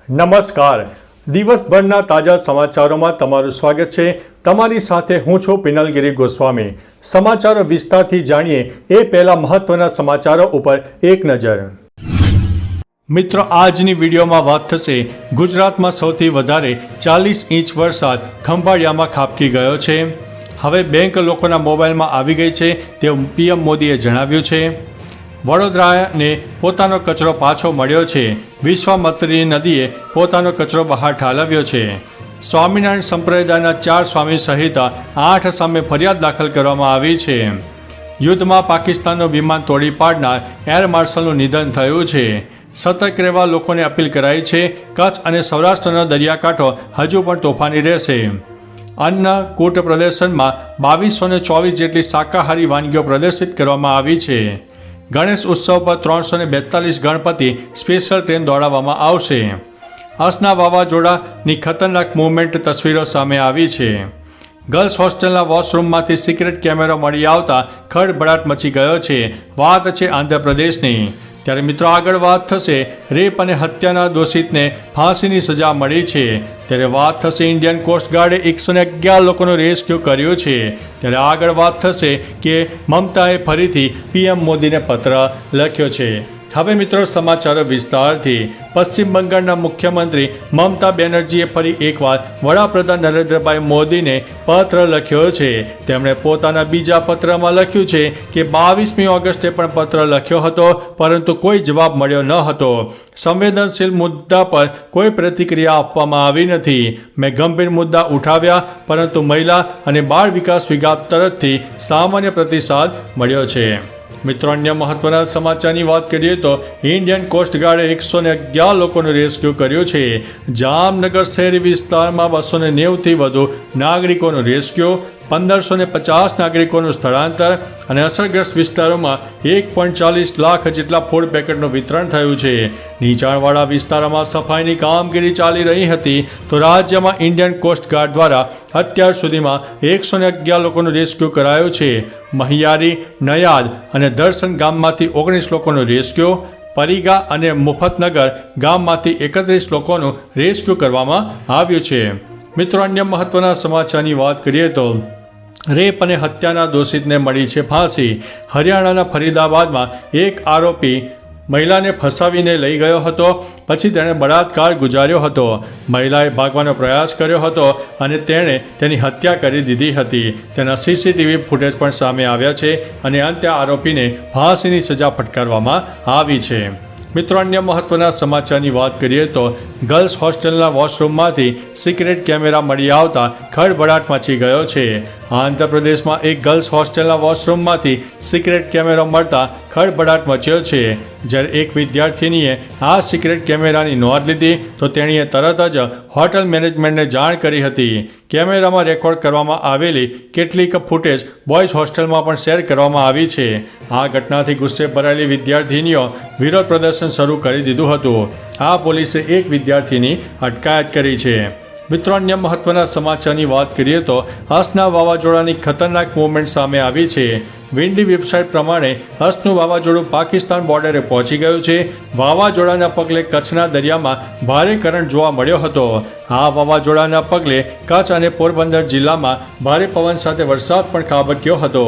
નમસ્કાર. દિવસભરના તાજા સમાચારોમાં તમારું સ્વાગત છે. તમારી સાથે હું છું પિનલગીરી ગોસ્વામી. સમાચારો વિસ્તારથી જાણીએ એ પહેલા મહત્વના સમાચારો ઉપર એક નજર. મિત્રો, આજની વિડીયોમાં વાત થશે ગુજરાતમાં સૌથી વધારે 40 ઇંચ વરસાદ ખંભાળિયામાં ખાબકી ગયો છે. હવે બેંક લોકોના મોબાઈલમાં આવી ગઈ છે તેવું પીએમ મોદીએ જણાવ્યું છે. વડોદરાને પોતાનો કચરો પાછો મળ્યો છે. વિશ્વામિત્રી નદીએ પોતાનો કચરો બહાર ઠાલવ્યો છે. સ્વામિનારાયણ સંપ્રદાયના 4 સ્વામી સહિત 8 સામે ફરિયાદ દાખલ કરવામાં આવી છે. યુદ્ધમાં પાકિસ્તાનનું વિમાન તોડી પાડનાર એર માર્શલનું નિધન થયું છે. સતર્ક રહેવા લોકોને અપીલ કરાઈ છે. કચ્છ અને સૌરાષ્ટ્રનો દરિયાકાંઠો હજુ પણ તોફાની રહેશે. અન્નકૂટ પ્રદર્શનમાં 2224 જેટલી શાકાહારી વાનગીઓ પ્રદર્શિત કરવામાં આવી છે. ગણેશ ઉત્સવ પર 342 ગણપતિ સ્પેશિયલ ટ્રેન દોડાવવામાં આવશે. અસના વાવાઝોડાની ખતરનાક મૂવમેન્ટ તસવીરો સામે આવી છે. ગર્લ્સ હોસ્ટેલના વોશરૂમમાંથી સિક્રેટ કેમેરો મળી આવતા ખળભળાટ મચી ગયો છે. વાત છે આંધ્રપ્રદેશની. ત્યારે મિત્રો, આગળ વાત થશે રેપ અને હત્યાના દોષિતને ફાંસીની સજા મળી છે. ત્યારે વાત થશે ઇન્ડિયન કોસ્ટગાર્ડે 111 લોકોનું રેસ્ક્યુ કર્યું છે. ત્યારે આગળ વાત થશે કે મમતાએ ફરીથી પીએમ મોદીને પત્ર લખ્યો છે. હવે મિત્રો, સમાચારો વિસ્તારથી. પશ્ચિમ બંગાળના મુખ્યમંત્રી મમતા બેનર્જીએ ફરી એકવાર વડાપ્રધાન નરેન્દ્રભાઈ મોદીને પત્ર લખ્યો છે. તેમણે પોતાના બીજા પત્રમાં લખ્યું છે કે 22મી ઓગસ્ટે પણ પત્ર લખ્યો હતો, પરંતુ કોઈ જવાબ મળ્યો ન હતો. સંવેદનશીલ મુદ્દા પર કોઈ પ્રતિક્રિયા આપવામાં આવી નથી. મેં ગંભીર મુદ્દા ઉઠાવ્યા, પરંતુ મહિલા અને બાળ વિકાસ વિભાગ તરફથી સામાન્ય પ્રતિસાદ મળ્યો છે. મિત્રો, અન્ય મહત્વના સમાચારની વાત કરીએ તો ઇન્ડિયન કોસ્ટગાર્ડે 111 લોકોનું રેસ્ક્યુ કર્યું છે. જામનગર શહેરી વિસ્તારમાં 290થી વધુ નાગરિકોનું રેસ્ક્યુ, 1550 નાગરિકોનું સ્થળાંતર અને અસરગ્રસ્ત વિસ્તારોમાં 1.40 લાખ જેટલા ફૂડ પેકેટનું વિતરણ થયું છે. નીચાણવાળા વિસ્તારોમાં સફાઈની કામગીરી ચાલી રહી હતી, તો રાજ્યમાં ઇન્ડિયન કોસ્ટગાર્ડ દ્વારા અત્યાર સુધીમાં 111 લોકોનું રેસ્ક્યુ કરાયું છે. મહિયારી, નયાદ અને દર્શન ગામમાંથી 19 લોકોનું રેસ્ક્યુ, પરિગા અને મુફતનગર ગામમાંથી 31 લોકોનું રેસ્ક્યુ કરવામાં આવ્યું છે. મિત્રો, અન્ય મહત્વના સમાચારની વાત કરીએ તો રેપ અને હત્યાના દોષિતને મળી છે ફાંસી. હરિયાણાના ફરીદાબાદમાં એક આરોપી મહિલાને ફસાવીને લઈ ગયો હતો. પછી તેણે બળાત્કાર ગુજાર્યો હતો. મહિલાએ ભાગવાનો પ્રયાસ કર્યો હતો અને તેણે તેની હત્યા કરી દીધી હતી. તેના સીસીટીવી ફૂટેજ પણ સામે આવ્યા છે અને અંતે આરોપીને ફાંસીની સજા ફટકારવામાં આવી છે. મિત્રો, અન્ય મહત્વના સમાચારની વાત કરીએ તો ગર્લ્સ હોસ્ટેલના વોશરૂમમાંથી સિક્રેટ કેમેરા મળી આવતા ખળભળાટ મચી ગયો છે. આંધ્રપ્રદેશમાં એક ગર્લ્સ હોસ્ટેલના વોશરૂમમાંથી સિક્રેટ કેમેરો મળતા ખળભળાટ મચ્યો છે. જ્યારે એક વિદ્યાર્થીનીએ આ સિક્રેટ કેમેરાની નોંધ લીધી તો તેણીએ તરત જ હોટેલ મેનેજમેન્ટને જાણ કરી હતી. કેમેરામાં રેકોર્ડ કરવામાં આવેલી કેટલીક ફૂટેજ બોયઝ હોસ્ટેલમાં પણ શેર કરવામાં આવી છે. આ ઘટનાથી ગુસ્સે ભરાયેલી વિદ્યાર્થીનીઓ વિરોધ પ્રદર્શન શરૂ કરી દીધું હતું. આ પોલીસે એક વિદ્યાર્થીની અટકાયત કરી છે. મિત્રો, અન્ય મહત્વના સમાચારની વાત કરીએ તો અસના વાવાઝોડાની ખતરનાક મૂવમેન્ટ સામે આવી છે. વિન્ડી વેબસાઇટ પ્રમાણે અસનું વાવાઝોડું પાકિસ્તાન બોર્ડરે પહોંચી ગયું છે. વાવાઝોડાના પગલે કચ્છના દરિયામાં ભારે કરંટ જોવા મળ્યો હતો. આ વાવાઝોડાના પગલે કચ્છ અને પોરબંદર જિલ્લામાં ભારે પવન સાથે વરસાદ પણ ખાબક્યો હતો.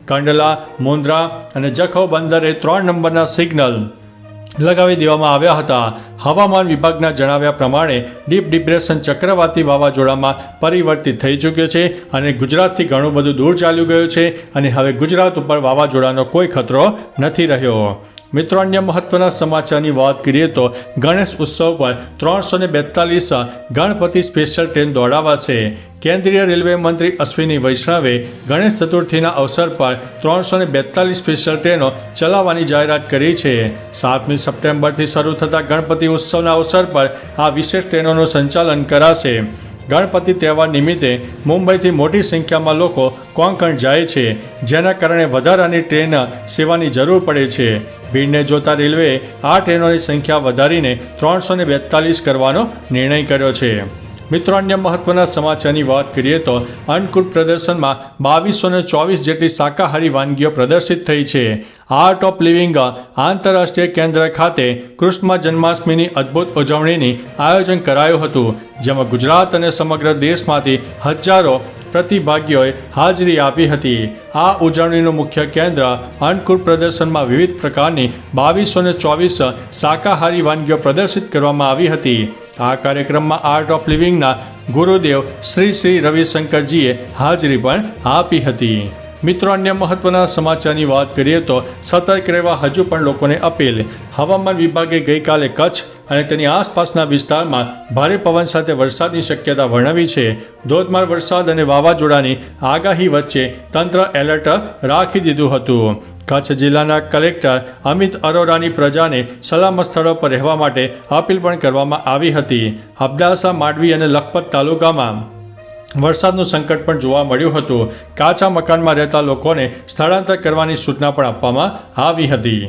કંડલા, મુન્દ્રા અને જખૌ બંદરે 3 નંબરના સિગ્નલ લગાવી દેવામાં આવ્યા હતા. હવામાન વિભાગના જણાવ્યા પ્રમાણે ડીપ ડિપ્રેશન ચક્રવાતી વાવાઝોડામાં પરિવર્તિત થઈ ચૂક્યો છે અને ગુજરાતથી ઘણું બધું દૂર ચાલ્યું ગયું છે અને હવે ગુજરાત ઉપર વાવાઝોડાનો કોઈ ખતરો નથી રહ્યો. મિત્રો, અન્ય મહત્વના સમાચારની વાત કરીએ તો ગણેશ ઉત્સવ પર 342 ગણપતિ સ્પેશિયલ ટ્રેન દોડાવાશે. કેન્દ્રીય રેલવે મંત્રી અશ્વિની વૈષ્ણવે ગણેશ ચતુર્થીના અવસર પર 342 સ્પેશિયલ ટ્રેનો ચલાવવાની જાહેરાત કરી છે. 7મી સપ્ટેમ્બરથી શરૂ થતા ગણપતિ ઉત્સવના અવસર પર આ વિશેષ ટ્રેનોનું સંચાલન કરાશે. ગણપતિ તહેવાર નિમિત્તે મુંબઈથી મોટી સંખ્યામાં લોકો કોંકણ જાય છે, જેના કારણે વધારાની ટ્રેન સેવાની જરૂર પડે છે. ભીડને જોતા રેલવેએ આ ટ્રેનોની સંખ્યા વધારીને 342 કરવાનો નિર્ણય કર્યો છે. મિત્રો, અન્ય મહત્વના સમાચારની વાત કરીએ તો અન્નકૂટ પ્રદર્શનમાં 2224 જેટલી શાકાહારી વાનગીઓ પ્રદર્શિત થઈ છે. આર્ટ ઓફ લિવિંગ આંતરરાષ્ટ્રીય કેન્દ્ર ખાતે કૃષ્ણ જન્માષ્ટમીની અદ્ભુત ઉજવણીની આયોજન કરાયું હતું, જેમાં ગુજરાત અને સમગ્ર દેશમાંથી હજારો પ્રતિભાગીઓએ હાજરી આપી હતી. આ ઉજવણીનું મુખ્ય કેન્દ્ર અન્નકૂટ પ્રદર્શનમાં વિવિધ પ્રકારની 2224 શાકાહારી વાનગીઓ પ્રદર્શિત કરવામાં આવી હતી. આ કાર્યક્રમમાં આર્ટ ઓફ લિવિંગના ગુરુદેવ શ્રી રવિશંકરજીએ હાજરી પણ આપી હતી. મિત્રો, અન્ય મહત્વના સમાચારની વાત કરીએ તો સતર્ક રહેવા હજુ પણ લોકોને અપીલ. હવામાન વિભાગે ગઈકાલે કચ્છ અને તેની આસપાસના વિસ્તારમાં ભારે પવન સાથે વરસાદની શક્યતા વર્ણવી છે. ધોધમાર વરસાદ અને વાવાઝોડાની આગાહી વચ્ચે તંત્ર એલર્ટ રાખી દીધું હતું. કચ્છ જિલ્લાના કલેક્ટર અમિત અરોરાની પ્રજાને સલામત સ્થળો પર રહેવા માટે અપીલ પણ કરવામાં આવી હતી. અબડાસા, માંડવી અને લખપત તાલુકામાં વરસાદનું સંકટ પણ જોવા મળ્યું હતું. કાચા મકાનમાં રહેતા લોકોને સ્થળાંતર કરવાની સૂચના પણ આપવામાં આવી હતી.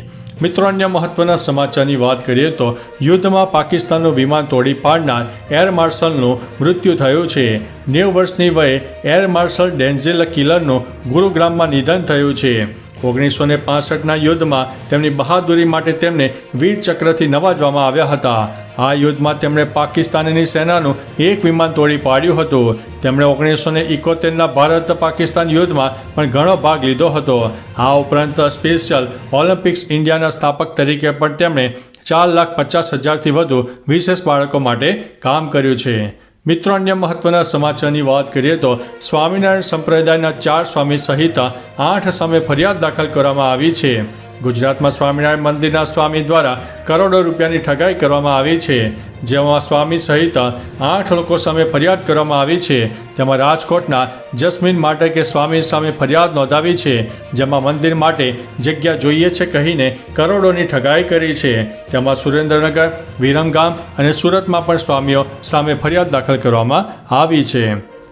મિત્રો, અન્ય મહત્વના સમાચારની વાત કરીએ તો યુદ્ધમાં પાકિસ્તાનનું વિમાન તોડી પાડનાર એર માર્શલનું મૃત્યુ થયું છે. 90 વર્ષની વયે એર માર્શલ ડેન્ઝિલ કિલરનું ગુરુગ્રામમાં નિધન થયું છે. 1965ના યુદ્ધમાં તેમની બહાદુરી માટે તેમને વીર ચક્રથી નવાજવામાં આવ્યા હતા. આ યુદ્ધમાં તેમણે પાકિસ્તાનની સેનાનું એક વિમાન તોડી પાડ્યું હતું. તેમણે 1971ના ભારત પાકિસ્તાન યુદ્ધમાં પણ ઘણો ભાગ લીધો હતો. આ ઉપરાંત સ્પેશિયલ ઓલિમ્પિક્સ ઇન્ડિયાના સ્થાપક તરીકે પણ તેમણે 4,50,000થી વધુ વિશેષ બાળકો માટે કામ કર્યું છે. મિત્રો, અન્ય મહત્વના સમાચારની વાત કરીએ તો સ્વામિનારાયણ સંપ્રદાયના 4 સ્વામી સહિત 8 સામે ફરિયાદ દાખલ કરવામાં આવી છે. ગુજરાતમાં સ્વામિનારાયણ મંદિરના સ્વામી દ્વારા કરોડો રૂપિયાની ઠગાઈ કરવામાં આવી છે, જેમાં સ્વામી સહિત 8 લોકો સામે ફરિયાદ કરવામાં આવી છે. તેમાં રાજકોટના જસ્મીન માટકે સ્વામી સામે ફરિયાદ નોંધાવી છે, જેમાં મંદિર માટે જગ્યા જોઈએ છે કહીને કરોડોની ઠગાઈ કરી છે. તેમાં સુરેન્દ્રનગર, વિરમગામ અને સુરતમાં પણ સ્વામીઓ સામે ફરિયાદ દાખલ કરવામાં આવી છે.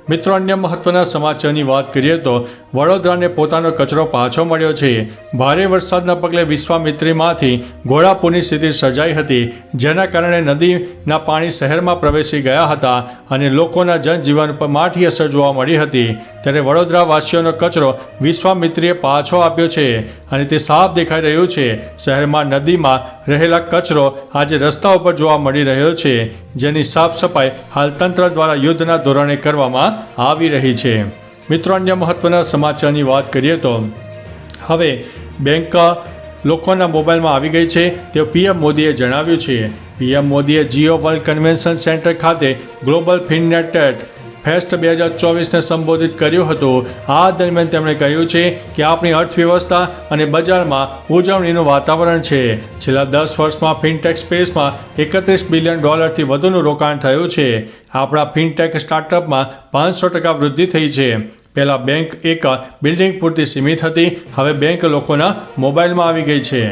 મિત્રો, અન્ય મહત્વના સમાચારની વાત કરીએ તો વડોદરાને પોતાનો કચરો પાછો મળ્યો છે. ભારે વરસાદના પગલે વિશ્વામિત્રીમાંથી ઘોડાપુરની સ્થિતિ સર્જાઈ હતી, જેના કારણે નદીના પાણી શહેરમાં પ્રવેશી ગયા હતા અને લોકોના જનજીવન પર માઠી અસર જોવા મળી હતી. ત્યારે વડોદરાવાસીઓનો કચરો વિશ્વામિત્રીએ પાછો આપ્યો છે અને તે સાફ દેખાઈ રહ્યું છે. શહેરમાં નદીમાં રહેલા કચરો આજે રસ્તા ઉપર જોવા મળી રહ્યો છે, જેની સાફ સફાઈ હાલ તંત્ર દ્વારા યુદ્ધના ધોરણે કરવામાં આવી રહી છે. મિત્રો, અન્ય મહત્વના સમાચારની વાત કરીએ તો હવે બેંક લોકોના મોબાઈલમાં આવી ગઈ છે તેવું પીએમ મોદીએ જણાવ્યું છે. પીએમ મોદીએ જીઓ વર્લ્ડ કન્વેન્શન સેન્ટર ખાતે ગ્લોબલ ફિનનેટ ફેસ્ટ 2024ને સંબોધિત કર્યું હતું. આ દરમિયાન તેમણે કહ્યું છે કે આપણી અર્થવ્યવસ્થા અને બજારમાં ઉજવણીનું વાતાવરણ છે. છેલ્લા 10 વર્ષમાં ફિનટેક સ્પેસમાં $31 બિલિયન વધુનું રોકાણ થયું છે. આપણા ફિનટેક સ્ટાર્ટઅપમાં 500% વૃદ્ધિ થઈ છે. પહેલાં બેંક એક બિલ્ડિંગ પૂરતી સીમિત હતી, હવે બેંક લોકોના મોબાઈલમાં આવી ગઈ છે.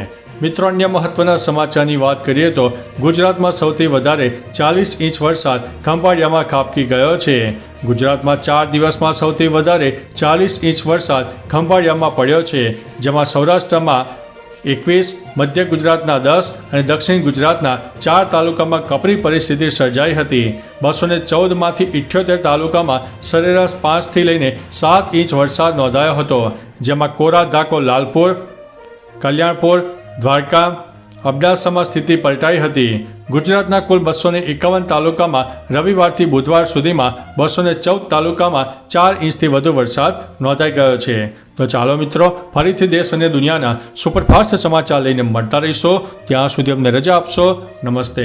મિત્રો, અન્ય મહત્વના સમાચારની વાત કરીએ તો ગુજરાતમાં સૌથી વધારે 40 ઇંચ વરસાદ ખંભાળિયામાં ખાબકી ગયો છે. ગુજરાતમાં 4 દિવસમાં સૌથી વધારે 40 ઇંચ વરસાદ ખંભાળિયામાં પડ્યો છે, જેમાં સૌરાષ્ટ્રમાં 21, મધ્ય ગુજરાતના 10 અને દક્ષિણ ગુજરાતના 4 તાલુકામાં કપરી પરિસ્થિતિ સર્જાઈ હતી. 214માંથી 78 તાલુકામાં સરેરાશ 5થી લઈને 7 ઇંચ વરસાદ નોંધાયો હતો, જેમાં કોરા, ધાકો, લાલપુર, કલ્યાણપુર, દ્વારકા, અબડાસામાં સ્થિતિ પલટાઈ હતી. ગુજરાતના કુલ 251 તાલુકામાં રવિવારથી બુધવાર સુધીમાં 214 તાલુકામાં 4 ઇંચથી વધુ વરસાદ નોંધાઈ ગયો છે. તો ચાલો મિત્રો, ફરીથી દેશ અને દુનિયાના સુપરફાસ્ટ સમાચાર લઈને મળતા રહીશો. ત્યાં સુધી અમને રજા આપશો. નમસ્તે.